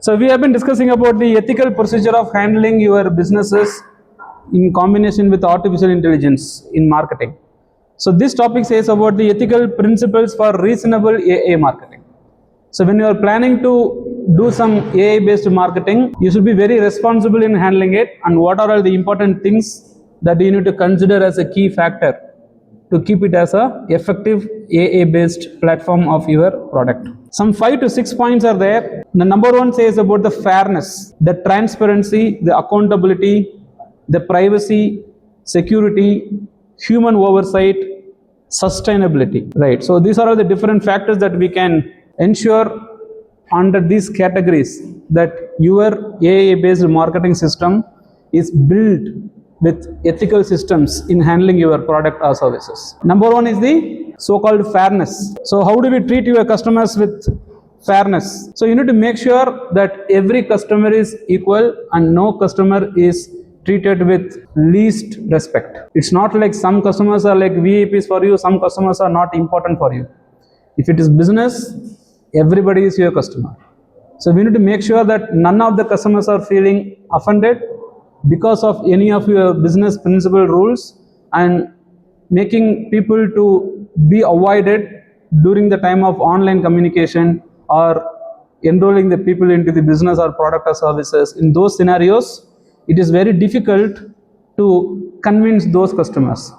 So we have been discussing about the ethical procedure of handling your businesses in combination with artificial intelligence in marketing. So this topic says about the ethical principles for reasonable AI marketing. So when you are planning to do some AI based marketing, you should be very responsible in handling it, and what are all the important things that you need to consider as a key factor to keep it as a effective AA based platform of your product. Some 5 to 6 points are there. The number one says about the fairness, the transparency, the accountability, the privacy, security, human oversight, sustainability, right? So these are all the different factors that we can ensure under these categories that your AA based marketing system is built with ethical systems in handling your product or services. Number one is the so-called fairness. So how do we treat your customers with fairness? So you need to make sure that every customer is equal and no customer is treated with least respect. It's not like some customers are like VIPs for you, some customers are not important for you. If it is business, everybody is your customer. So we need to make sure that none of the customers are feeling offended because of any of your business principle rules, and making people to be avoided during the time of online communication or enrolling the people into the business or product or services. In those scenarios, it is very difficult to convince those customers.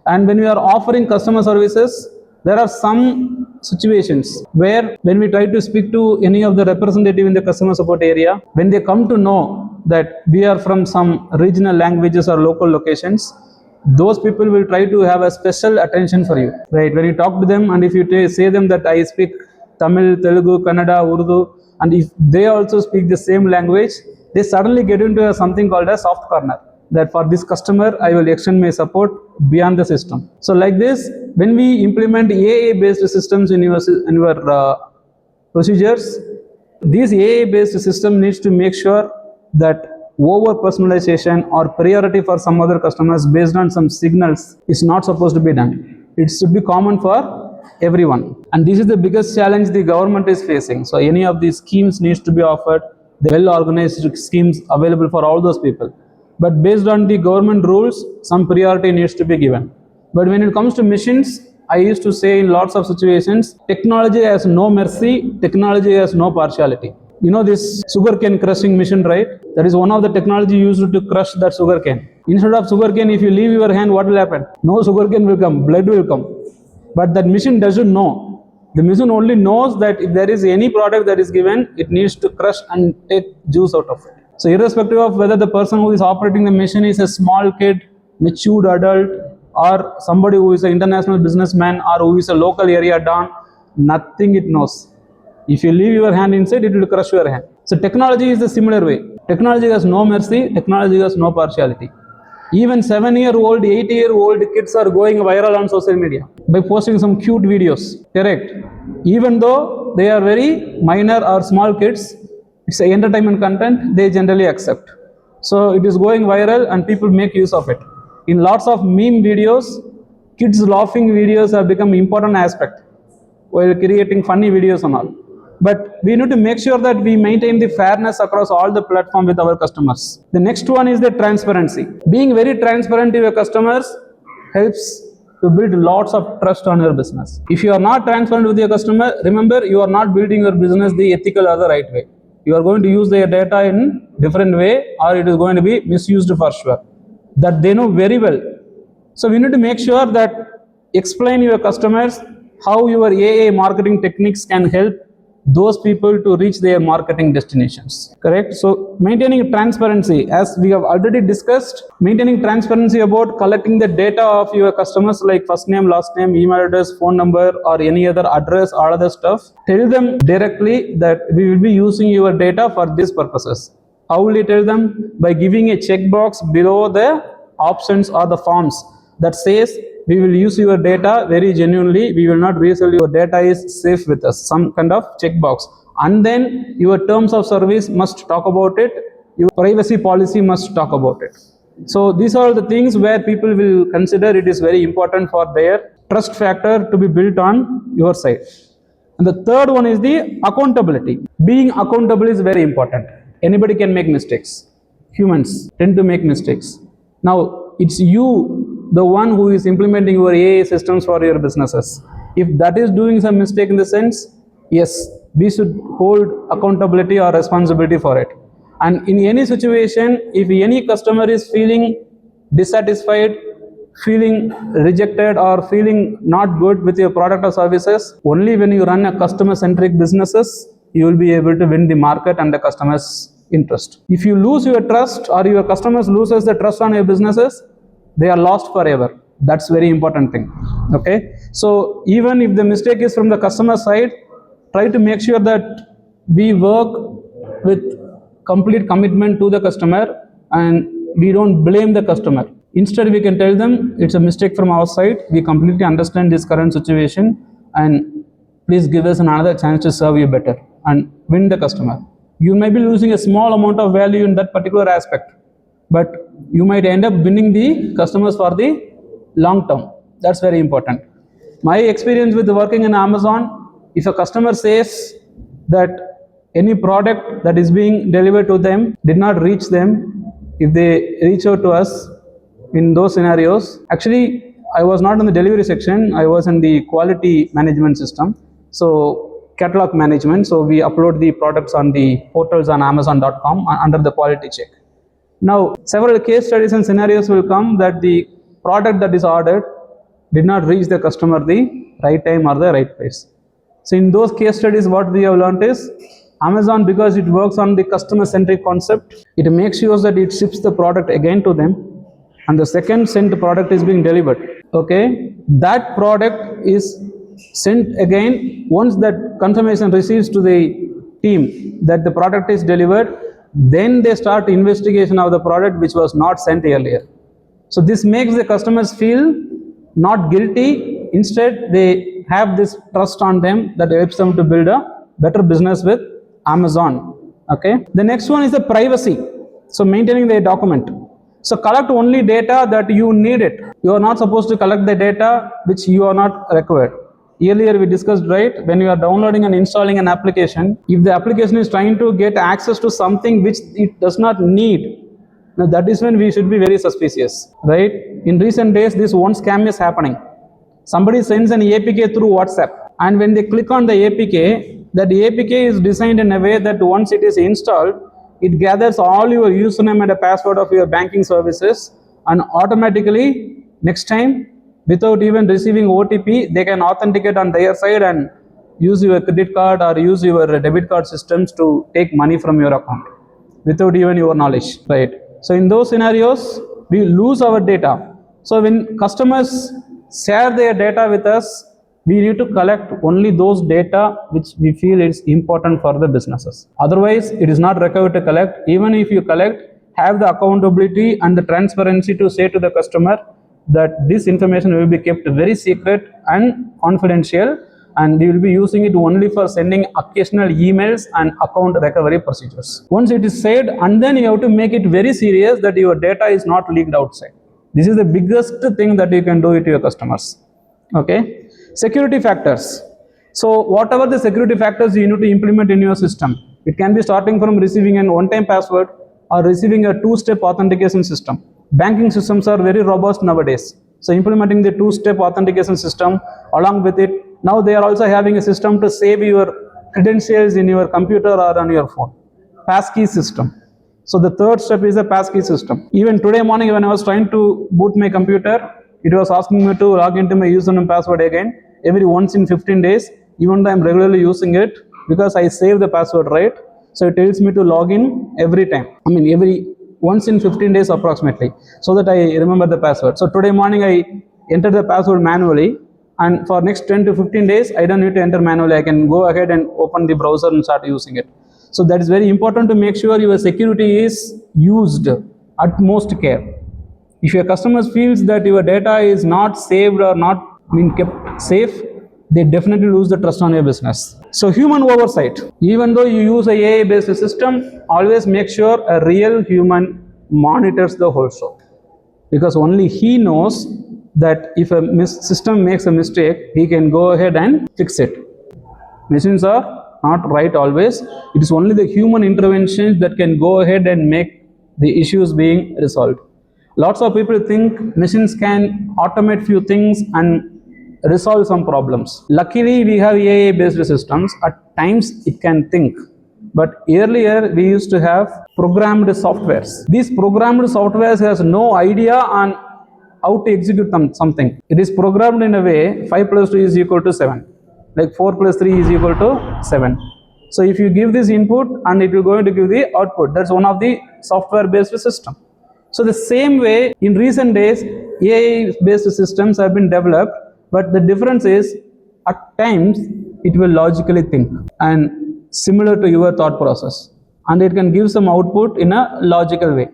And when we are offering customer services, there are some situations where when we try to speak to any of the representative in the customer support area, when they come to know that we are from some regional languages or local locations, those people will try to have a special attention for you, right? When you talk to them and if you say them that I speak Tamil, Telugu, Kannada, Urdu, and if they also speak the same language, they suddenly get into something called a soft corner, that for this customer I will extend my support beyond the system. So like this, when we implement AA based systems in your procedures, this AA based system needs to make sure that over personalization or priority for some other customers based on some signals is not supposed to be done. It should be common for everyone, and this is the biggest challenge the government is facing. So any of these schemes needs to be offered, the well organized schemes available for all those people, but based on the government rules, some priority needs to be given. But when it comes to machines, I used to say in lots of situations, technology has no mercy, technology has no partiality. You know this sugarcane crushing machine, right? That is one of the technology used to crush that sugarcane. Instead of sugarcane, if you leave your hand, what will happen? No sugarcane will come, blood will come. But that machine doesn't know. The machine only knows that if there is any product that is given, it needs to crush and take juice out of it. So irrespective of whether the person who is operating the machine is a small kid, matured adult, or somebody who is an international businessman or who is a local area don, nothing it knows. If you leave your hand inside, it will crush your hand. So technology is a similar way. Technology has no mercy, technology has no partiality. Even 7-year-old, 8-year-old kids are going viral on social media by posting some cute videos, correct? Even though they are very minor or small kids, it's an entertainment content, they generally accept. So it is going viral and people make use of it. In lots of meme videos, kids laughing videos have become important aspect while creating funny videos and all. But we need to make sure that we maintain the fairness across all the platform with our customers. The next one is the transparency. Being very transparent to your customers helps to build lots of trust on your business. If you are not transparent with your customer, remember, you are not building your business the ethical or the right way. You are going to use their data in different way, or it is going to be misused for sure. That they know very well. So we need to make sure that explain your customers how your AA marketing techniques can help those people to reach their marketing destinations, correct? So maintaining transparency, as we have already discussed, maintaining transparency about collecting the data of your customers like first name, last name, email address, phone number, or any other address, all other stuff. Tell them directly that we will be using your data for these purposes. How will you tell them? By giving a checkbox below the options or the forms that says we will use your data very genuinely, we will not resell your data is safe with us, some kind of checkbox. And then your terms of service must talk about it, your privacy policy must talk about it. So these are the things where people will consider it is very important for their trust factor to be built on your side. And the third one is the accountability. Being accountable is very important. Anybody can make mistakes. Humans tend to make mistakes. Now, it's you, the one who is implementing your AI systems for your businesses. If that is doing some mistake in the sense, yes, we should hold accountability or responsibility for it. And in any situation, if any customer is feeling dissatisfied, feeling rejected or feeling not good with your product or services, only when you run a customer centric businesses, you will be able to win the market and the customers interest. If you lose your trust or your customers loses the trust on your businesses, they are lost forever. That's very important thing. Okay, so even if the mistake is from the customer side, try to make sure that we work with complete commitment to the customer and we don't blame the customer. Instead, we can tell them it's a mistake from our side. We completely understand this current situation and please give us another chance to serve you better and win the customer. You may be losing a small amount of value in that particular aspect, but you might end up winning the customers for the long term. That's very important. My experience with working in Amazon, if a customer says that any product that is being delivered to them did not reach them, if they reach out to us in those scenarios, actually I was not in the delivery section, I was in the quality management system, so catalog management. So we upload the products on the portals on amazon.com under the quality check. Now several case studies and scenarios will come that the product that is ordered did not reach the customer the right time or the right place. So in those case studies, what we have learned is Amazon, because it works on the customer centric concept, it makes sure that it ships the product again to them and the second sent product is being delivered. Okay, that product is sent again. Once that confirmation receives to the team that the product is delivered, then they start investigation of the product which was not sent earlier. So this makes the customers feel not guilty. Instead, they have this trust on them that helps them to build a better business with Amazon. Okay. The next one is the privacy. So maintaining the document. So collect only data that you need it. You are not supposed to collect the data which you are not required. Earlier we discussed, right, when you are downloading and installing an application, if the application is trying to get access to something which it does not need, now that is when we should be very suspicious, right? In recent days, this one scam is happening. Somebody sends an APK through WhatsApp, and when they click on the APK, that APK is designed in a way that once it is installed, it gathers all your username and a password of your banking services, and automatically next time, without even receiving OTP, they can authenticate on their side and use your credit card or use your debit card systems to take money from your account without even your knowledge, right? So in those scenarios, we lose our data. So when customers share their data with us, we need to collect only those data which we feel is important for the businesses. Otherwise, it is not required to collect. Even if you collect, have the accountability and the transparency to say to the customer that this information will be kept very secret and confidential, and we will be using it only for sending occasional emails and account recovery procedures. Once it is said, and then you have to make it very serious that your data is not leaked outside. This is the biggest thing that you can do to your customers. Okay. Security factors. So whatever the security factors you need to implement in your system, it can be starting from receiving an one-time password or receiving a two-step authentication system. Banking systems are very robust nowadays. So implementing the two-step authentication system along with it, now they are also having a system to save your credentials in your computer or on your phone. Passkey system. So the third step is a passkey system. Even today morning when I was trying to boot my computer, it was asking me to log into my username and password again every once in 15 days, even though I am regularly using it because I save the password, right? So it tells me to log in every time. I mean every once in 15 days approximately, so that I remember the password. So today morning I entered the password manually, and for next 10 to 15 days I don't need to enter manually. I can go ahead and open the browser and start using it. So that is very important to make sure your security is used utmost care. If your customers feels that your data is not saved or not being kept safe, they definitely lose the trust on your business. So human oversight. Even though you use a AI based system, always make sure a real human monitors the whole show, because only he knows that if a system makes a mistake, he can go ahead and fix it. Machines are not right always. It is only the human interventions that can go ahead and make the issues being resolved. Lots of people think machines can automate few things and resolve some problems. Luckily, we have AI based systems. At times it can think. But earlier we used to have programmed softwares. These programmed softwares has no idea on how to execute something. It is programmed in a way 5 plus 2 is equal to 7. Like 4 plus 3 is equal to 7. So if you give this input and it will going to give the output. That's one of the software based system. So the same way in recent days AI based systems have been developed, but the difference is at times it will logically think and similar to your thought process, and it can give some output in a logical way,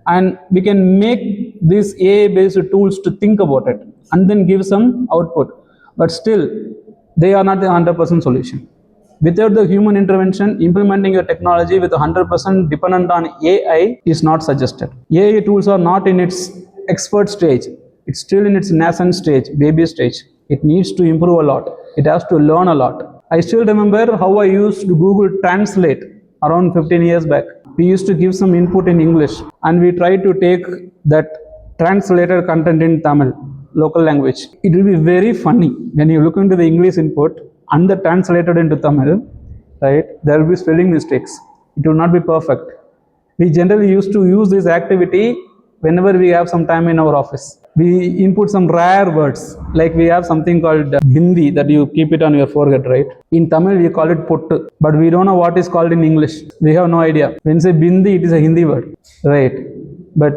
and we can make these AI based tools to think about it and then give some output, but still they are not the 100% solution. Without the human intervention, implementing a technology with 100% dependent on AI is not suggested. AI tools are not in its expert stage. It's still in its nascent stage, baby stage. It needs to improve a lot. It has to learn a lot. I still remember how I used to Google Translate around 15 years back. We used to give some input in English and we tried to take that translated content in Tamil, local language. It will be very funny when you look into the English input and the translated into Tamil, right? There will be spelling mistakes. It will not be perfect. We generally used to use this activity whenever we have some time in our office. We input some rare words, like we have something called bindi that you keep it on your forehead, right? In Tamil we call it pottu, but we don't know what is called in English. We have no idea. When you say bindi, it is a Hindi word, right? But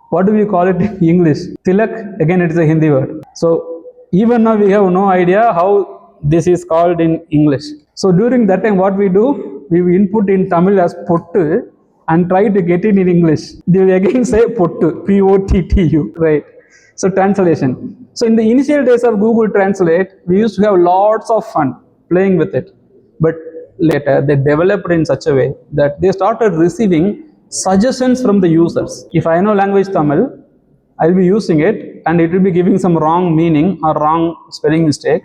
what do we call it in English? Tilak, again it is a Hindi word. So even now we have no idea how this is called in English. So during that time what we do, we input in Tamil as pottu and try to get it in English. They will again say pottu, P-O-T-T-U, right? So translation. So in the initial days of Google Translate, we used to have lots of fun playing with it. But later they developed in such a way that they started receiving suggestions from the users. If I know language Tamil, I'll be using it and it will be giving some wrong meaning or wrong spelling mistake,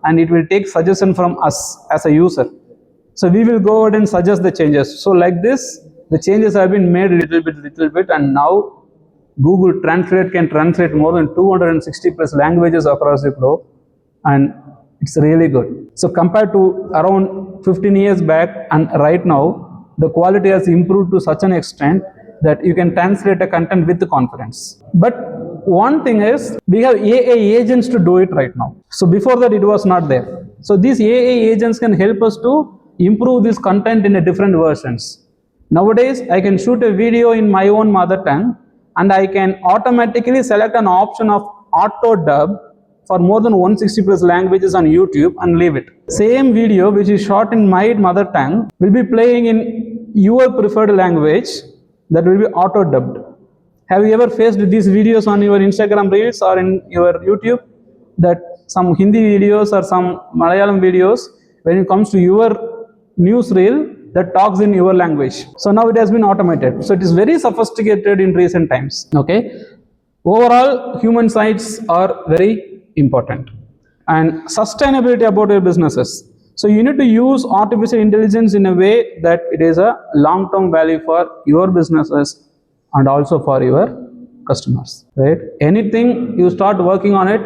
and it will take suggestion from us as a user. So we will go ahead and suggest the changes. So like this, the changes have been made little bit, and now Google Translate can translate more than 260 plus languages across the globe, and it's really good. So compared to around 15 years back and right now, the quality has improved to such an extent that you can translate a content with confidence. But one thing is, we have AI agents to do it right now. So before that it was not there. So these AI agents can help us to improve this content in a different versions. Nowadays I can shoot a video in my own mother tongue and I can automatically select an option of auto dub for more than 160 plus languages on YouTube and leave it. Same video which is shot in my mother tongue will be playing in your preferred language, that will be auto dubbed. Have you ever faced these videos on your Instagram reels or in your YouTube, that some Hindi videos or some Malayalam videos, when it comes to your news reel, that talks in your language? So now it has been automated. So it is very sophisticated in recent times. Okay. Overall, human sides are very important. And sustainability about your businesses. So you need to use artificial intelligence in a way that it is a long-term value for your businesses and also for your customers, right? Anything you start working on it,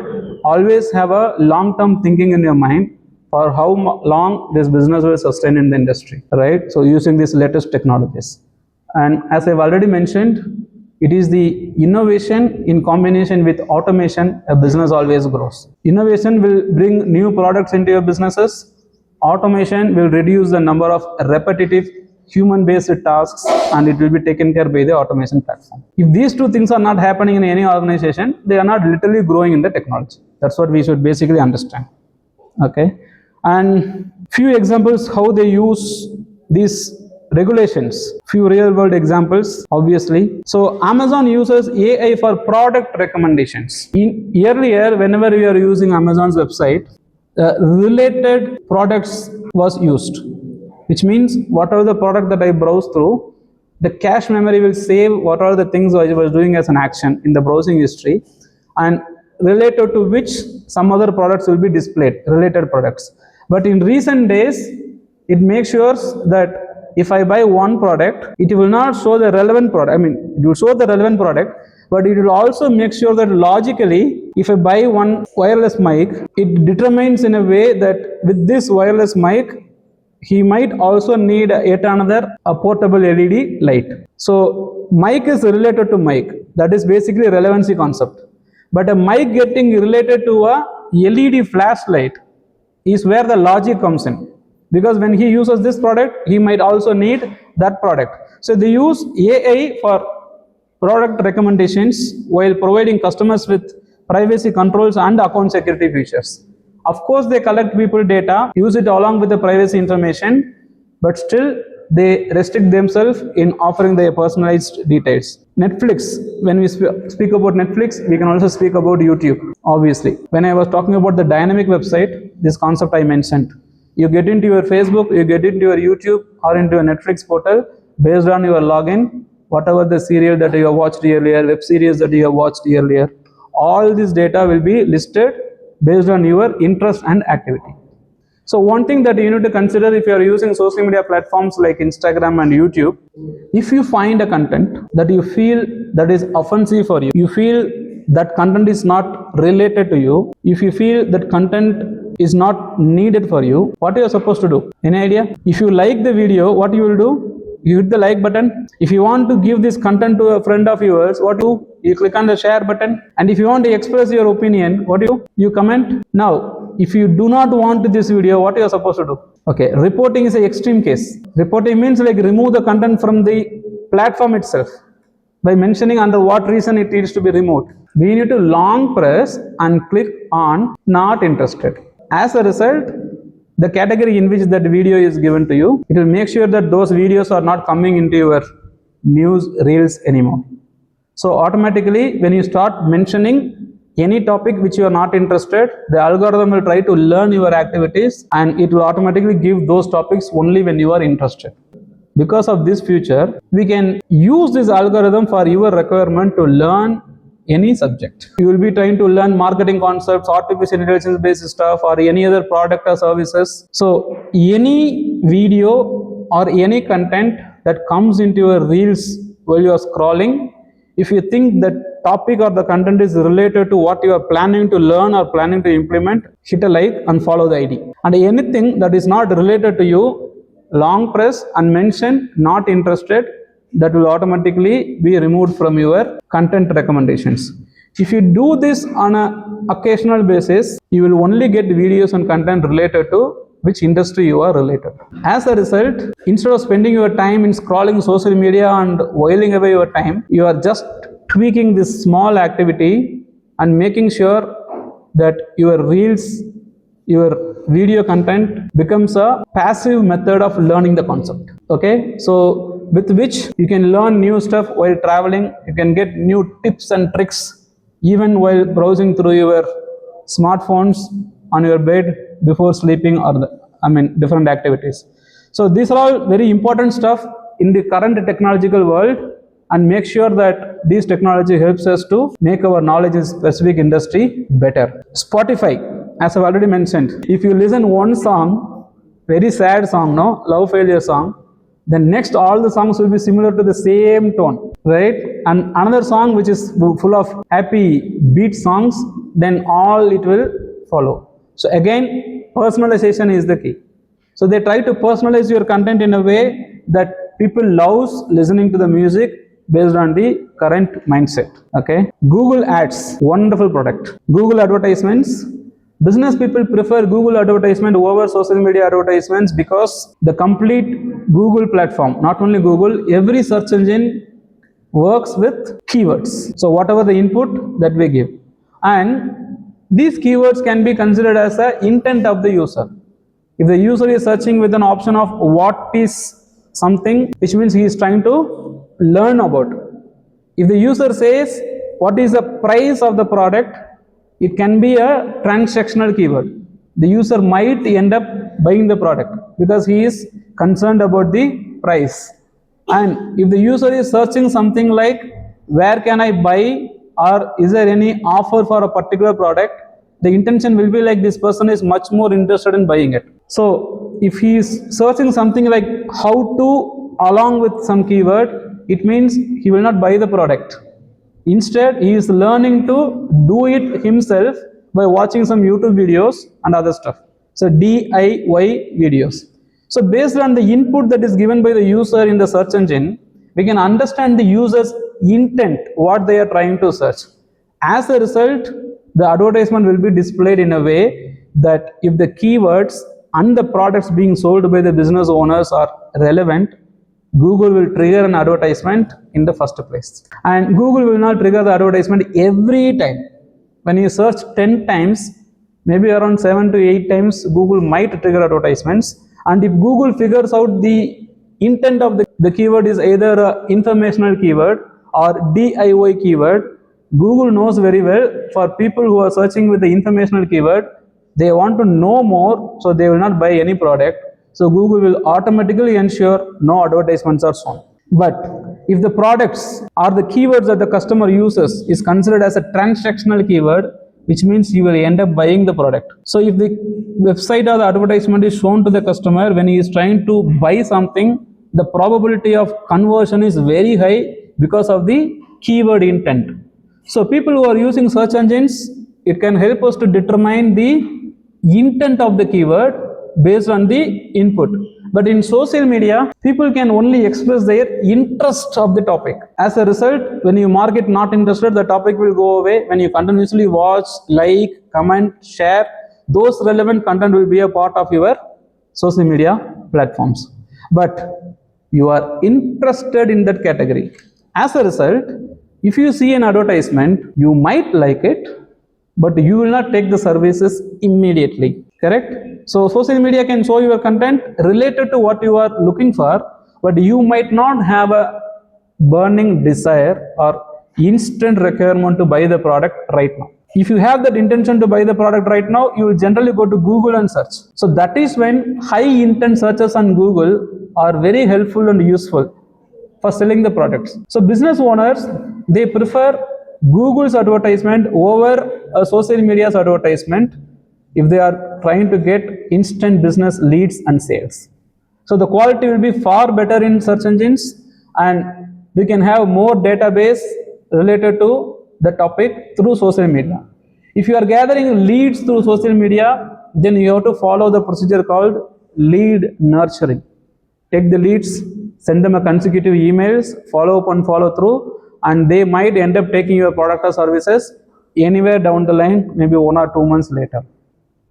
always have a long-term thinking in your mind for how long this business will sustain in the industry, right? So using these latest technologies. And as I've already mentioned, it is the innovation in combination with automation a business always grows. Innovation will bring new products into your businesses. Automation will reduce the number of repetitive human-based tasks and it will be taken care by the automation platform. If these two things are not happening in any organization, they are not literally growing in the technology. That's what we should basically understand. Okay. And few examples how they use these regulations. Few real world examples, obviously. So Amazon uses AI for product recommendations. Earlier, whenever we are using Amazon's website, related products was used, which means whatever the product that I browse through, the cache memory will save what are the things I was doing as an action in the browsing history, and related to which some other products will be displayed, related products. But in recent days, it makes sure that if I buy one product, it will not show the relevant product. I mean, it will show the relevant product, but it will also make sure that logically, if I buy one wireless mic, it determines in a way that with this wireless mic, he might also need yet another a portable LED light. So mic is related to mic. That is basically relevancy concept. But a mic getting related to a LED flashlight is where the logic comes in. Because when he uses this product, he might also need that product. So they use AI for product recommendations while providing customers with privacy controls and account security features. Of course, they collect people data, use it along with the privacy information, but still they restrict themselves in offering their personalized details. Netflix, when we speak about Netflix, we can also speak about YouTube, obviously. When I was talking about the dynamic website, this concept I mentioned. You get into your Facebook, you get into your YouTube or into a Netflix portal based on your login, whatever the serial that you have watched earlier, web series that you have watched earlier, all this data will be listed based on your interest and activity. So one thing that you need to consider if you are using social media platforms like Instagram and YouTube, if you find a content that you feel that is offensive for you, you feel that content is not related to you, if you feel that content is not needed for you, what you are supposed to do? Any idea? If you like the video, what you will do? You hit the like button. If you want to give this content to a friend of yours, what do? You click on the share button. And if you want to express your opinion, what do? You comment. Now, if you do not want this video, what you are supposed to do? Okay, reporting is an extreme case. Reporting means like remove the content from the platform itself by mentioning under what reason it needs to be removed. We need to long press and click on not interested. As a result, the category in which that video is given to you, it will make sure that those videos are not coming into your news reels anymore. So automatically, when you start mentioning any topic which you are not interested, the algorithm will try to learn your activities and it will automatically give those topics only when you are interested. Because of this feature, we can use this algorithm for your requirement to learn any subject. You will be trying to learn marketing concepts, artificial intelligence based stuff, or any other product or services. So any video or any content that comes into your reels while you are scrolling, if you think that topic or the content is related to what you are planning to learn or planning to implement, hit a like and follow the ID. And anything that is not related to you, long press and mention not interested, that will automatically be removed from your content recommendations. If you do this on an occasional basis, you will only get videos and content related to which industry you are related. As a result, instead of spending your time in scrolling social media and whiling away your time, you are just tweaking this small activity and making sure that your reels, your video content becomes a passive method of learning the concept. Okay, so with which you can learn new stuff while traveling, you can get new tips and tricks even while browsing through your smartphones on your bed before sleeping or different activities. So these are all very important stuff in the current technological world, and make sure that this technology helps us to make our knowledge in specific industry better. Spotify, as I've already mentioned, if you listen one song, very sad song, no, love failure song, then next all the songs will be similar to the same tone, right? And another song which is full of happy beat songs, then all it will follow. So again, personalization is the key. So they try to personalize your content in a way that people loves listening to the music based on the current mindset. Okay, Google Ads, wonderful product. Google advertisements, business people prefer Google advertisement over social media advertisements because the complete Google platform, not only Google, every search engine works with keywords. So whatever the input that we give, and these keywords can be considered as the intent of the user. If the user is searching with an option of what is something, which means he is trying to learn about. If the user says what is the price of the product, it can be a transactional keyword. The user might end up buying the product because he is concerned about the price. And if the user is searching something like where can I buy, or is there any offer for a particular product, the intention will be like this person is much more interested in buying it. So if he is searching something like how to along with some keyword, it means he will not buy the product. Instead, he is learning to do it himself by watching some YouTube videos and other stuff. So DIY videos. So based on the input that is given by the user in the search engine, we can understand the user's intent, what they are trying to search. As a result, the advertisement will be displayed in a way that if the keywords and the products being sold by the business owners are relevant, Google will trigger an advertisement in the first place. And Google will not trigger the advertisement every time. When you search 10 times, maybe around 7 to 8 times, Google might trigger advertisements. And if Google figures out the intent of the keyword is either an informational keyword or DIY keyword, Google knows very well for people who are searching with the informational keyword, they want to know more, so they will not buy any product. So Google will automatically ensure no advertisements are shown. But if the products or the keywords that the customer uses is considered as a transactional keyword, which means you will end up buying the product. So if the website or the advertisement is shown to the customer when he is trying to buy something, the probability of conversion is very high because of the keyword intent. So people who are using search engines, it can help us to determine the intent of the keyword based on the input. But in social media, people can only express their interest of the topic. As a result, when you mark it not interested, the topic will go away. When you continuously watch, like, comment, share, those relevant content will be a part of your social media platforms. But you are interested in that category. As a result, if you see an advertisement, you might like it, but you will not take the services immediately. Correct? So social media can show your content related to what you are looking for, but you might not have a burning desire or instant requirement to buy the product right now. If you have that intention to buy the product right now, you will generally go to Google and search. So that is when high intent searches on Google are very helpful and useful for selling the products. So business owners, they prefer Google's advertisement over a social media's advertisement if they are trying to get instant business leads and sales. So the quality will be far better in search engines, and we can have more database related to the topic through social media. If you are gathering leads through social media, then you have to follow the procedure called lead nurturing. Take the leads, send them a consecutive emails, follow up and follow through, and they might end up taking your product or services anywhere down the line, maybe 1 or 2 months later.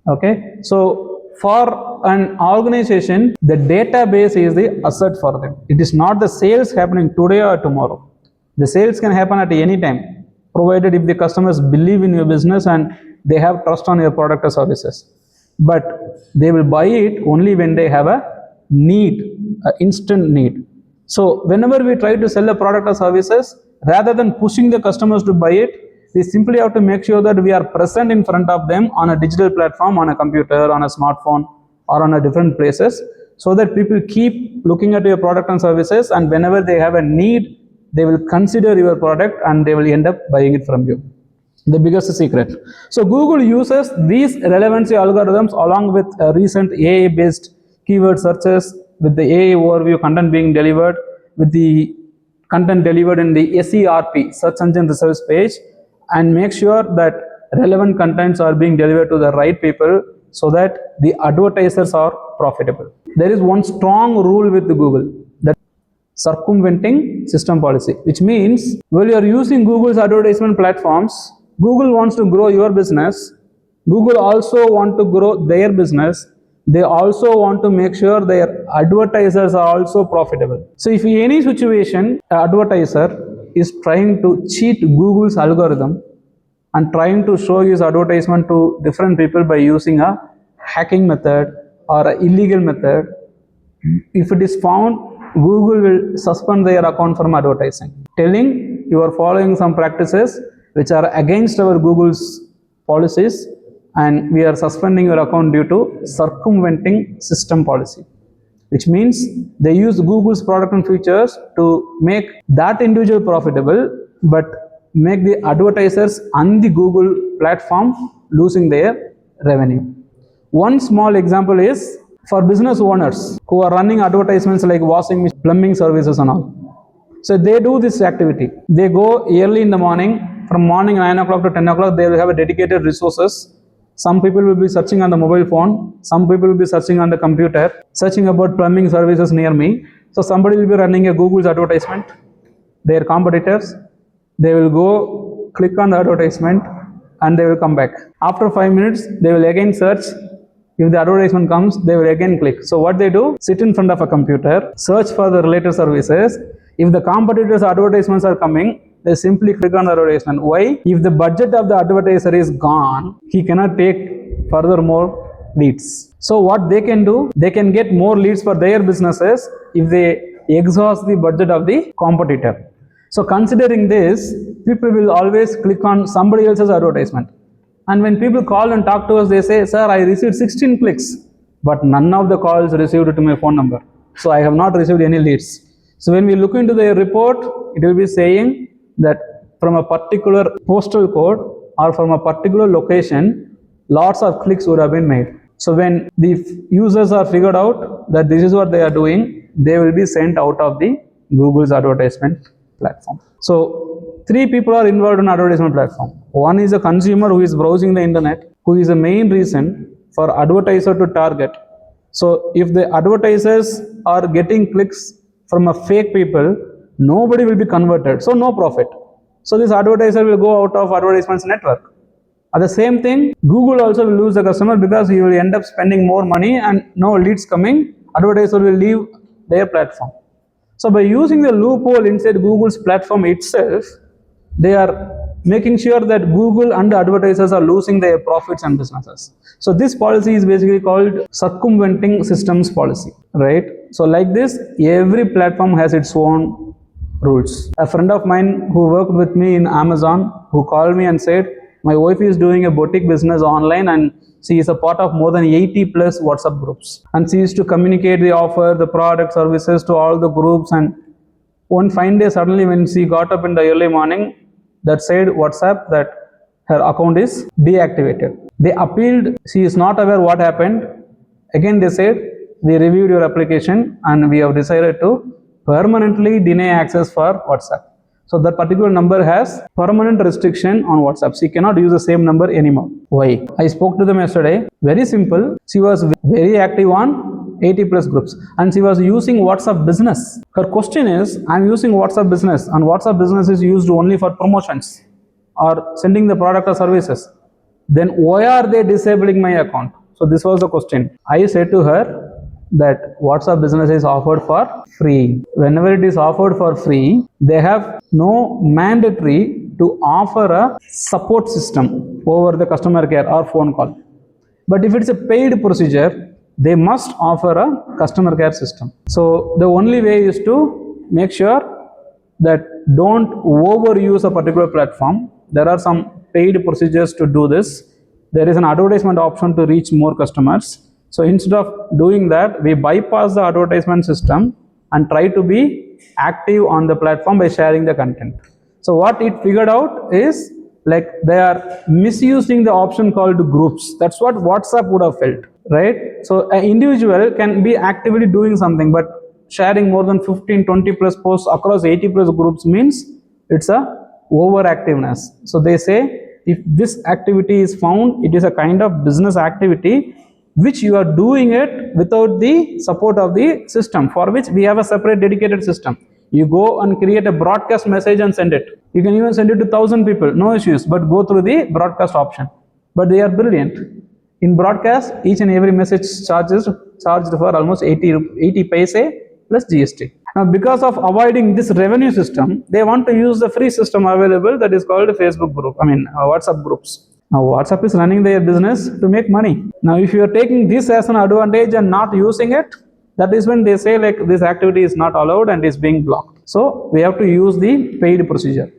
Okay, so for an organization, the database is the asset for them. It is not the sales happening today or tomorrow. The sales can happen at any time, provided if the customers believe in your business and they have trust on your product or services. But they will buy it only when they have a need, an instant need. So whenever we try to sell a product or services, rather than pushing the customers to buy it, we simply have to make sure that we are present in front of them on a digital platform, on a computer, on a smartphone, or on a different places, so that people keep looking at your product and services, and whenever they have a need, they will consider your product and they will end up buying it from you. The biggest secret. So Google uses these relevancy algorithms along with recent AI-based keyword searches, with the AI overview content being delivered, with the content delivered in the SERP, search engine results page, and make sure that relevant contents are being delivered to the right people so that the advertisers are profitable. There is one strong rule with Google, that circumventing system policy, which means when you are using Google's advertisement platforms, Google wants to grow your business, Google also want to grow their business, they also want to make sure their advertisers are also profitable. So if in any situation, an advertiser is trying to cheat Google's algorithm and trying to show his advertisement to different people by using a hacking method or an illegal method, if it is found, Google will suspend their account from advertising, telling you are following some practices which are against our Google's policies, and we are suspending your account due to circumventing system policy. Which means they use Google's product and features to make that individual profitable, but make the advertisers on the Google platform losing their revenue. One small example is For business owners who are running advertisements like washing machine, plumbing services and all. So they do this activity. They go early in the morning, from morning 9 o'clock to 10 o'clock, they will have a dedicated resources. Some people will be searching on the mobile phone, some people will be searching on the computer, searching about plumbing services near me. So somebody will be running a Google's advertisement, their competitors, they will go click on the advertisement and they will come back. After 5 minutes, they will again search. If the advertisement comes, they will again click. So what they do, sit in front of a computer, search for the related services. If the competitors' advertisements are coming, they simply click on the advertisement. Why? If the budget of the advertiser is gone, he cannot take furthermore leads. So what they can do, they can get more leads for their businesses if they exhaust the budget of the competitor. So considering this, people will always click on somebody else's advertisement. And when people call and talk to us, they say, sir, I received 16 clicks, but none of the calls received to my phone number. So I have not received any leads. So when we look into the report, it will be saying that from a particular postal code or from a particular location, lots of clicks would have been made. So when the users are figured out that this is what they are doing, they will be sent out of the Google's advertisement platform. So 3 people are involved in advertisement platform. One is a consumer who is browsing the internet, who is the main reason for advertiser to target. So if the advertisers are getting clicks from a fake people, nobody will be converted, so no profit. So this advertiser will go out of advertisements network. At the same thing, Google also will lose the customer because he will end up spending more money and no leads coming, advertiser will leave their platform. So by using the loophole inside Google's platform itself, they are making sure that Google and the advertisers are losing their profits and businesses. So this policy is basically called circumventing systems policy, right? So like this, every platform has its own rules. A friend of mine who worked with me in Amazon, who called me and said, my wife is doing a boutique business online and she is a part of more than 80 plus WhatsApp groups. And she used to communicate the offer, the product, services to all the groups. And one fine day, suddenly when she got up in the early morning, that said WhatsApp that her account is deactivated. They appealed, she is not aware what happened. Again they said, we reviewed your application and we have decided to permanently deny access for WhatsApp. So that particular number has permanent restriction on WhatsApp. She cannot use the same number anymore. Why? I spoke to them yesterday. Very simple. She was very active on 80 plus groups and she was using WhatsApp business. Her question is, I'm using WhatsApp business and WhatsApp business is used only for promotions or sending the product or services. Then why are they disabling my account? So this was the question. I said to her that WhatsApp business is offered for free. Whenever it is offered for free, they have no mandatory to offer a support system over the customer care or phone call. But if it's a paid procedure, they must offer a customer care system. So the only way is to make sure that don't overuse a particular platform. There are some paid procedures to do this. There is an advertisement option to reach more customers. So instead of doing that, we bypass the advertisement system and try to be active on the platform by sharing the content. So what it figured out is like they are misusing the option called groups. That's what WhatsApp would have felt, right? So an individual can be actively doing something, but sharing more than 15, 20 plus posts across 80 plus groups means it's a overactiveness. So they say if this activity is found, it is a kind of business activity which you are doing it without the support of the system, for which we have a separate dedicated system. You go and create a broadcast message and send it. You can even send it to 1,000 people, no issues, but go through the broadcast option. But they are brilliant. In broadcast, each and every message charged for almost 80 paise plus GST. Now, because of avoiding this revenue system, they want to use the free system available that is called Facebook group, WhatsApp groups. Now, WhatsApp is running their business to make money. Now, if you are taking this as an advantage and not using it, that is when they say like this activity is not allowed and is being blocked. So, we have to use the paid procedure.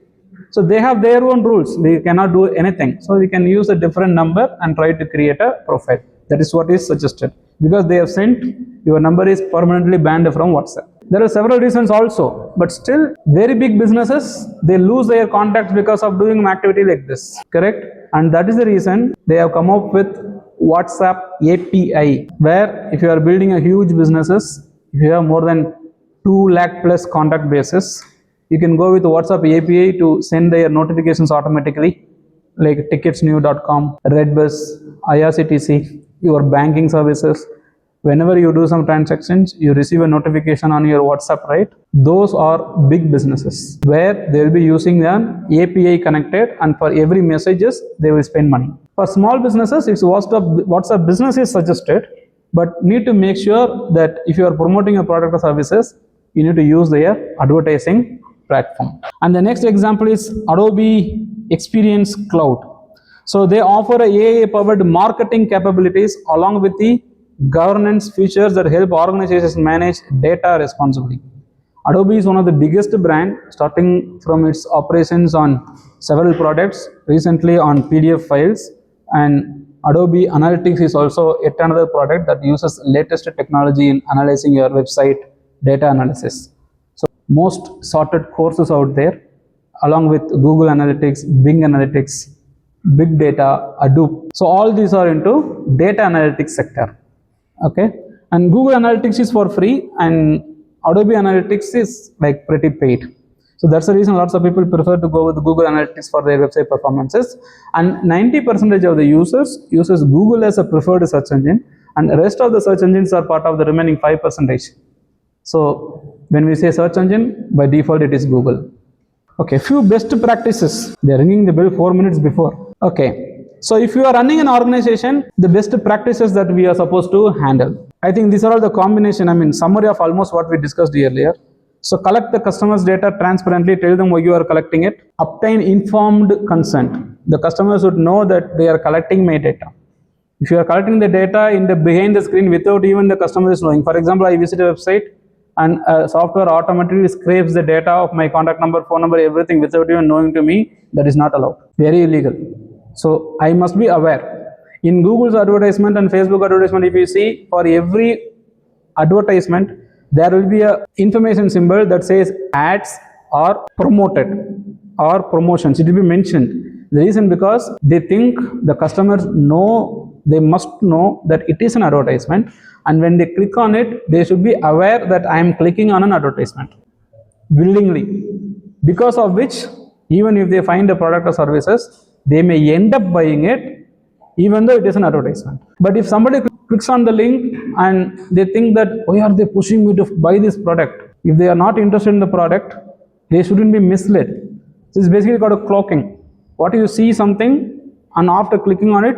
So, they have their own rules. We cannot do anything. So, we can use a different number and try to create a profile. That is what is suggested. Because they have sent, your number is permanently banned from WhatsApp. There are several reasons also, but still very big businesses, they lose their contacts because of doing an activity like this, correct? And that is the reason they have come up with WhatsApp API, where if you are building a huge businesses, if you have more than 2 lakh plus contact bases, you can go with WhatsApp API to send their notifications automatically, like ticketsnew.com, Redbus, IRCTC, your banking services. Whenever you do some transactions, you receive a notification on your WhatsApp, right? Those are big businesses where they will be using an API connected, and for every messages they will spend money. For small businesses, it's WhatsApp business is suggested, but need to make sure that if you are promoting a product or services, you need to use their advertising platform. And the next example is Adobe Experience Cloud. So they offer a AI powered marketing capabilities along with the governance features that help organizations manage data responsibly. Adobe is one of the biggest brand, starting from its operations on several products, recently on PDF files, and Adobe Analytics is also yet another product that uses latest technology in analyzing your website data analysis. So most sorted courses out there, along with Google Analytics, Bing Analytics, Big Data, Hadoop. So all these are into data analytics sector. Okay, and Google Analytics is for free, and Adobe Analytics is like pretty paid. So that's the reason lots of people prefer to go with Google Analytics for their website performances. And 90% of the users uses Google as a preferred search engine, and the rest of the search engines are part of the remaining 5%. So when we say search engine, by default it is Google. Okay, few best practices. They are ringing the bell 4 minutes before. Okay. So if you are running an organization, the best practices that we are supposed to handle. I think these are all the combination, summary of almost what we discussed earlier. So collect the customer's data transparently, tell them why you are collecting it. Obtain informed consent. The customers should know that they are collecting my data. If you are collecting the data in the behind the screen without even the customer is knowing, for example, I visit a website and software automatically scrapes the data of my contact number, phone number, everything without even knowing to me, that is not allowed. Very illegal. So I must be aware. In Google's advertisement and Facebook advertisement, if you see, for every advertisement, there will be a information symbol that says ads or promoted or promotions. It will be mentioned. The reason because they think the customers know, they must know that it is an advertisement, and when they click on it, they should be aware that I am clicking on an advertisement willingly, because of which even if they find the product or services, they may end up buying it even though it is an advertisement. But if somebody clicks on the link and they think that why are they pushing me to buy this product, if they are not interested in the product, they shouldn't be misled. So it's basically called a cloaking. What you see something, and after clicking on it,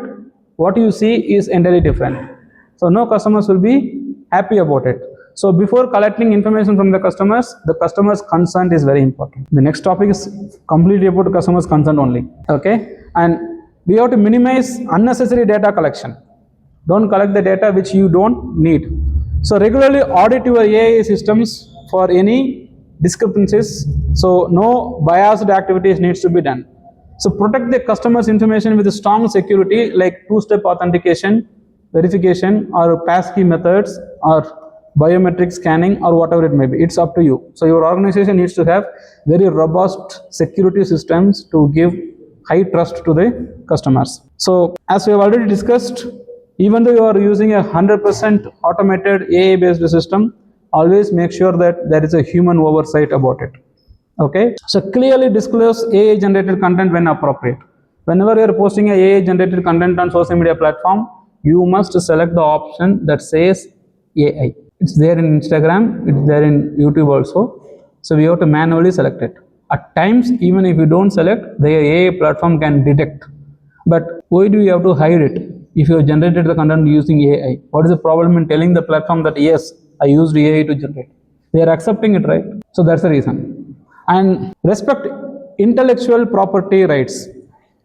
what you see is entirely different. So no customers will be happy about it. So before collecting information from the customer's consent is very important. The next topic is completely about customer's consent only. Okay, and we have to minimize unnecessary data collection. Don't collect the data which you don't need. So regularly audit your AI systems for any discrepancies. So no biased activities needs to be done. So protect the customer's information with strong security like two-step authentication, verification, or passkey methods, or biometric scanning, or whatever it may be. It's up to you. So your organization needs to have very robust security systems to give high trust to the customers. So as we have already discussed, even though you are using a 100% automated AI based system, always make sure that there is a human oversight about it. Okay, so clearly disclose AI generated content when appropriate. Whenever you are posting a AI generated content on social media platform, you must select the option that says AI. It's there in Instagram, it's there in YouTube also. So we have to manually select it. At times, even if you don't select, the AI platform can detect. But why do you have to hide it if you have generated the content using AI? What is the problem in telling the platform that yes, I used AI to generate? They are accepting it, right? So that's the reason. And respect intellectual property rights.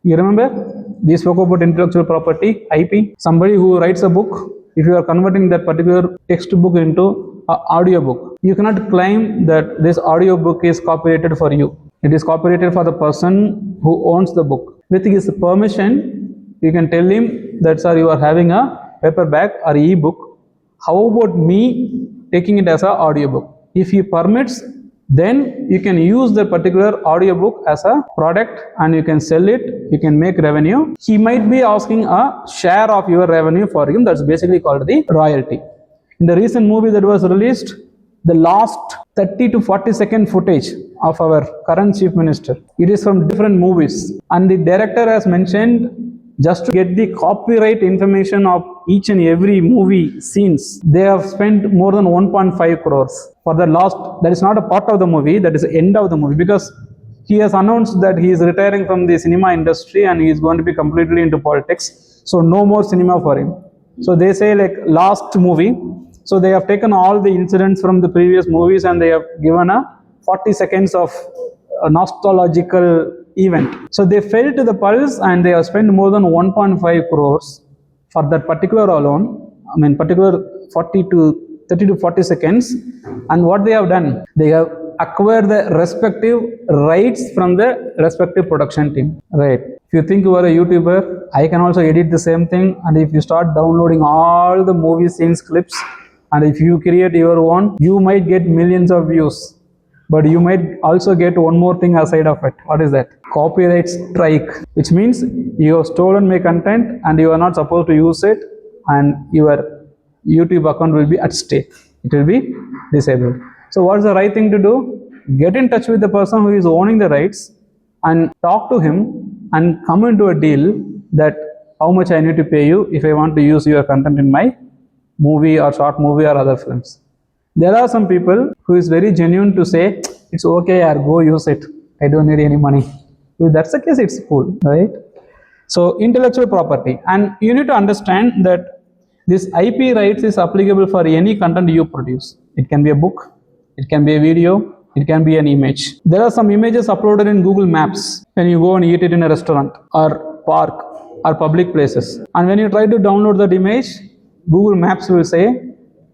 You remember we spoke about intellectual property, IP. Somebody who writes a book, if you are converting that particular textbook into an audio book, you cannot claim that this audio book is copyrighted for you. It is copyrighted for the person who owns the book. With his permission, you can tell him that sir, you are having a paperback or e-book. How about me taking it as an audio book? If he permits, then you can use the particular audiobook as a product and you can sell it, you can make revenue. He might be asking a share of your revenue for him. That's basically called the royalty. In the recent movie that was released, the last 30 to 40 second footage of our current chief minister, it is from different movies, and the director has mentioned just to get the copyright information of each and every movie scenes, they have spent more than 1.5 crores for the last. That is not a part of the movie, that is the end of the movie, because he has announced that he is retiring from the cinema industry and he is going to be completely into politics, so no more cinema for him. So they say like last movie, so they have taken all the incidents from the previous movies and they have given a 40 seconds of a nostalgical event. So they fell to the pulse and they have spent more than 1.5 crores for that particular alone, particular 30 to 40 seconds. And what they have done, they have acquired the respective rights from the respective production team, right? If you think you are a YouTuber, I can also edit the same thing, and if you start downloading all the movie scenes clips, and if you create your own, you might get millions of views, but you might also get one more thing aside of it. What is that? Copyright strike, which means you have stolen my content and you are not supposed to use it, and your YouTube account will be at stake. It will be disabled. So what's the right thing to do? Get in touch with the person who is owning the rights and talk to him and come into a deal that how much I need to pay you if I want to use your content in my movie or short movie or other films. There are some people who is very genuine to say, it's okay, I'll go use it, I don't need any money. If that's the case, it's cool, right? So intellectual property, and you need to understand that this IP rights is applicable for any content you produce. It can be a book, it can be a video, it can be an image. There are some images uploaded in Google Maps when you go and eat it in a restaurant or park or public places, and when you try to download that image, Google Maps will say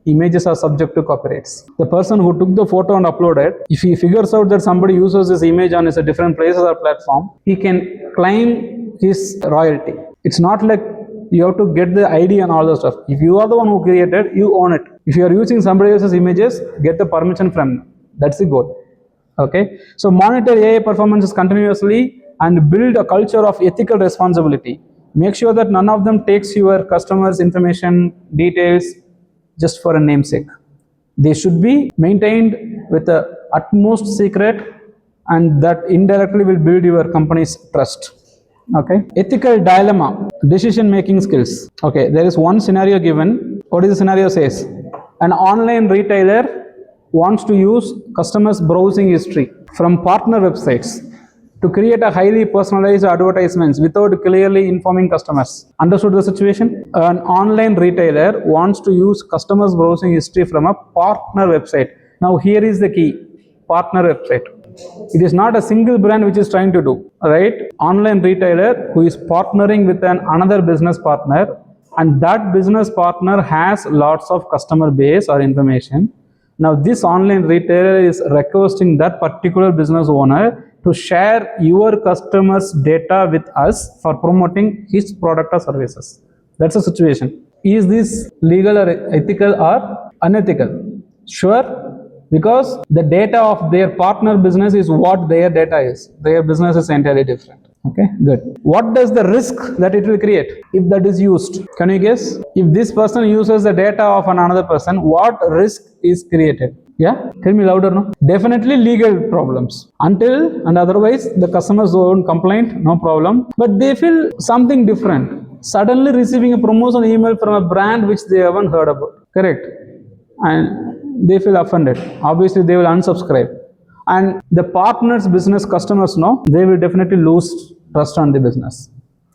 images are subject to copyrights. The person who took the photo and uploaded, if he figures out that somebody uses this image on a different places or platform, he can claim his royalty. It's not like you have to get the ID and all the stuff. If you are the one who created, you own it. If you are using somebody else's images, get the permission from them. That's the goal. Okay. So monitor AI performances continuously and build a culture of ethical responsibility. Make sure that none of them takes your customers' information, details, just for a namesake. They should be maintained with the utmost secret, and that indirectly will build your company's trust. Okay. Ethical dilemma, decision making skills. Okay, there is one scenario given. What is the scenario says? An online retailer wants to use customers' browsing history from partner websites to create a highly personalized advertisements without clearly informing customers. Understood the situation? An online retailer wants to use customers' browsing history from a partner website. Now here is the key, partner website. It is not a single brand which is trying to do, right? Online retailer who is partnering with another business partner, and that business partner has lots of customer base or information. Now this online retailer is requesting that particular business owner to share your customers' data with us for promoting his product or services. That's the situation. Is this legal or ethical or unethical? Sure, because the data of their partner business is what their data is. Their business is entirely different. Okay, good. What does the risk that it will create if that is used? Can you guess? If this person uses the data of another person, what risk is created? Yeah, tell me louder. No, definitely legal problems. Until and otherwise, the customers don't complain, no problem. But they feel something different. Suddenly receiving a promotion email from a brand which they haven't heard about. Correct? And they feel offended. Obviously, they will unsubscribe. And the partners, business customers know, they will definitely lose trust on the business.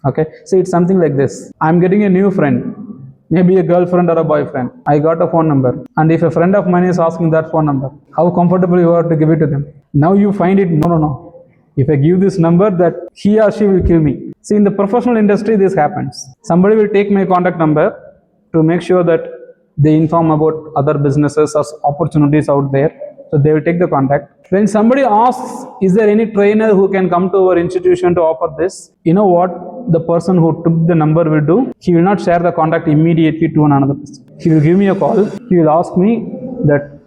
Okay, see, it's something like this. I'm getting a new friend, maybe a girlfriend or a boyfriend. I got a phone number, and if a friend of mine is asking that phone number, how comfortable you are to give it to them. Now you find it, no. If I give this number, that he or she will kill me. See, in the professional industry, this happens. Somebody will take my contact number to make sure that they inform about other businesses or opportunities out there. So they will take the contact. When somebody asks, is there any trainer who can come to our institution to offer this? You know what the person who took the number will do? He will not share the contact immediately to another person. He will give me a call. He will ask me that,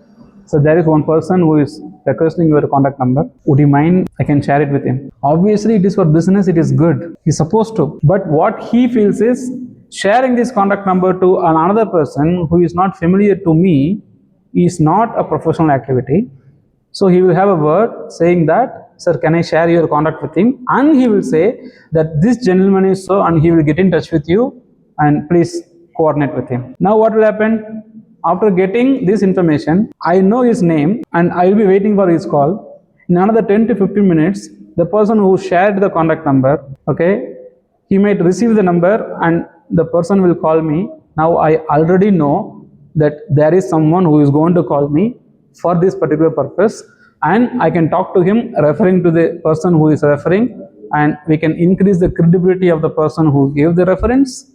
so there is one person who is requesting your contact number. Would you mind? I can share it with him. Obviously, it is for business, it is good. He's supposed to. But what he feels is sharing this contact number to another person who is not familiar to me is not a professional activity. So he will have a word saying that, sir, can I share your contact with him? And he will say that this gentleman is so, and he will get in touch with you, and please coordinate with him. Now what will happen? After getting this information, I know his name and I will be waiting for his call. In another 10 to 15 minutes, the person who shared the contact number, okay, he might receive the number and the person will call me. Now I already know that there is someone who is going to call me for this particular purpose, and I can talk to him referring to the person who is referring, and we can increase the credibility of the person who gave the reference.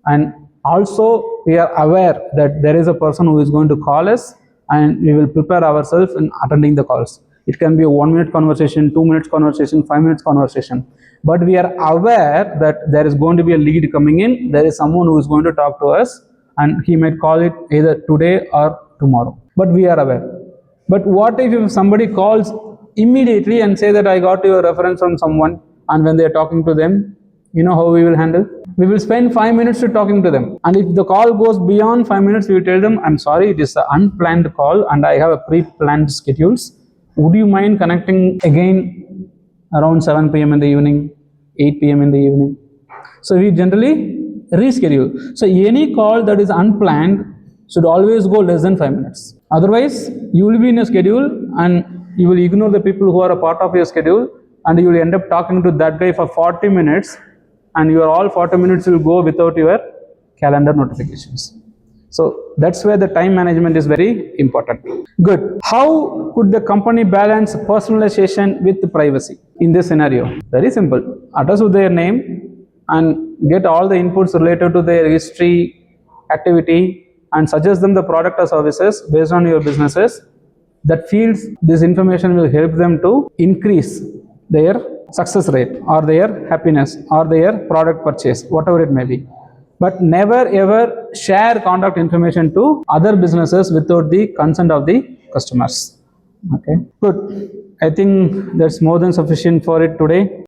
And also we are aware that there is a person who is going to call us, and we will prepare ourselves in attending the calls. It can be a 1 minute conversation, 2 minutes conversation, 5 minutes conversation, but we are aware that there is going to be a lead coming in, there is someone who is going to talk to us, and he might call it either today or tomorrow, but we are aware. But what if somebody calls immediately and say that I got your reference from someone, and when they are talking to them, you know how we will handle? We will spend 5 minutes to talking to them, and if the call goes beyond 5 minutes, we will tell them, I'm sorry, it is an unplanned call and I have a pre-planned schedules. Would you mind connecting again around 7 p.m. in the evening, 8 p.m. in the evening? So we generally reschedule. So any call that is unplanned should always go less than 5 minutes. Otherwise, you will be in a schedule and you will ignore the people who are a part of your schedule, and you will end up talking to that guy for 40 minutes, and your all 40 minutes will go without your calendar notifications. So that's where the time management is very important. Good. How could the company balance personalization with privacy in this scenario? Very simple. Address with their name and get all the inputs related to their history, activity, and suggest them the product or services based on your businesses. That feels this information will help them to increase their success rate or their happiness or their product purchase, whatever it may be. But never ever share contact information to other businesses without the consent of the customers. Okay, good. I think that's more than sufficient for it today.